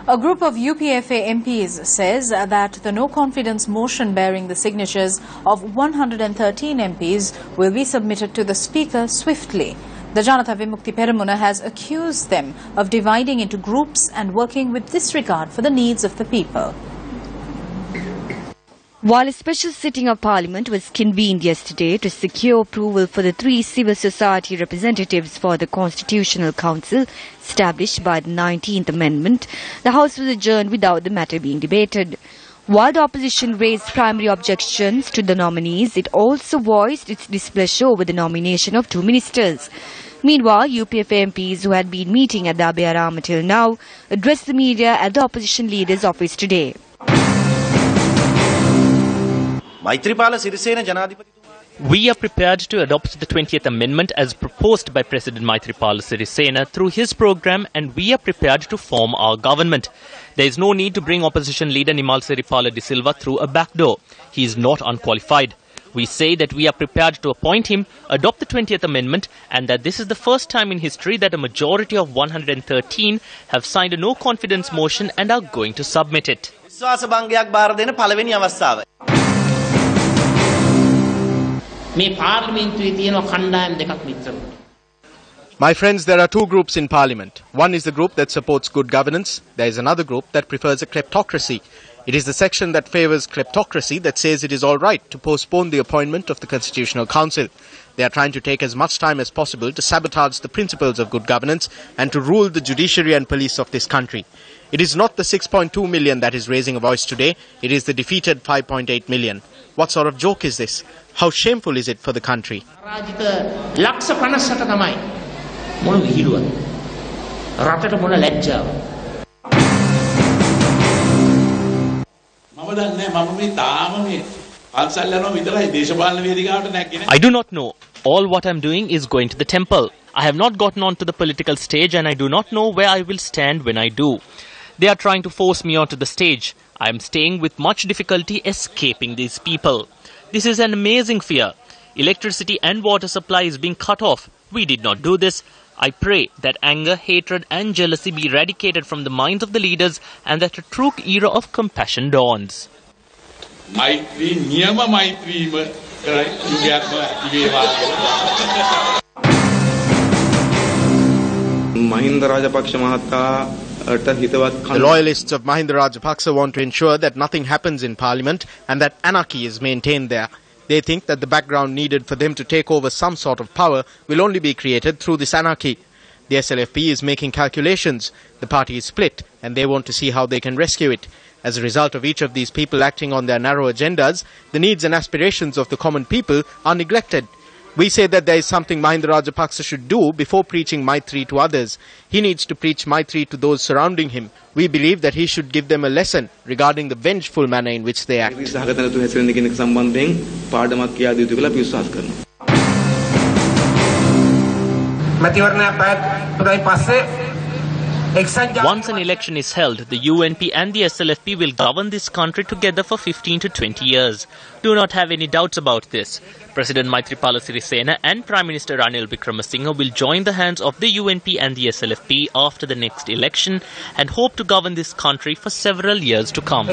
A group of UPFA MPs says that the no-confidence motion bearing the signatures of 113 MPs will be submitted to the Speaker swiftly. The Janatha Vimukti Peramuna has accused them of dividing into groups and working with disregard for the needs of the people. While a special sitting of Parliament was convened yesterday to secure approval for the 3 civil society representatives for the Constitutional Council established by the 19th Amendment, the House was adjourned without the matter being debated. While the opposition raised primary objections to the nominees, it also voiced its displeasure over the nomination of 2 ministers. Meanwhile, UPFA MPs who had been meeting at the Abhayarama till now addressed the media at the opposition leader's office today. We are prepared to adopt the 20th Amendment as proposed by President Maithripala Sirisena through his program, and we are prepared to form our government. There is no need to bring opposition leader Nimal Siripala de Silva through a back door. He is not unqualified. We say that we are prepared to appoint him, adopt the 20th Amendment, and that this is the first time in history that a majority of 113 have signed a no-confidence motion and are going to submit it. My friends, there are 2 groups in Parliament. One is the group that supports good governance. There is another group that prefers a kleptocracy. It is the section that favours kleptocracy that says it is all right to postpone the appointment of the Constitutional Council. They are trying to take as much time as possible to sabotage the principles of good governance and to rule the judiciary and police of this country. It is not the 6.2 million that is raising a voice today. It is the defeated 5.8 million. What sort of joke is this? How shameful is it for the country? I do not know. All what I am doing is going to the temple. I have not gotten onto the political stage, and I do not know where I will stand when I do. They are trying to force me onto the stage. I am staying with much difficulty escaping these people. This is an amazing fear. Electricity and water supply is being cut off. We did not do this. I pray that anger, hatred and jealousy be eradicated from the minds of the leaders and that a true era of compassion dawns. The loyalists of Mahinda Rajapaksa want to ensure that nothing happens in Parliament and that anarchy is maintained there. They think that the background needed for them to take over some sort of power will only be created through this anarchy. The SLFP is making calculations. The party is split and they want to see how they can rescue it. As a result of each of these people acting on their narrow agendas, the needs and aspirations of the common people are neglected. We say that there is something Mahinda Rajapaksa should do before preaching Maitri to others. He needs to preach Maitri to those surrounding him. We believe that he should give them a lesson regarding the vengeful manner in which they act. Once an election is held, the UNP and the SLFP will govern this country together for 15 to 20 years. Do not have any doubts about this. President Maithripala Sirisena and Prime Minister Ranil Wickremesinghe will join the hands of the UNP and the SLFP after the next election and hope to govern this country for several years to come.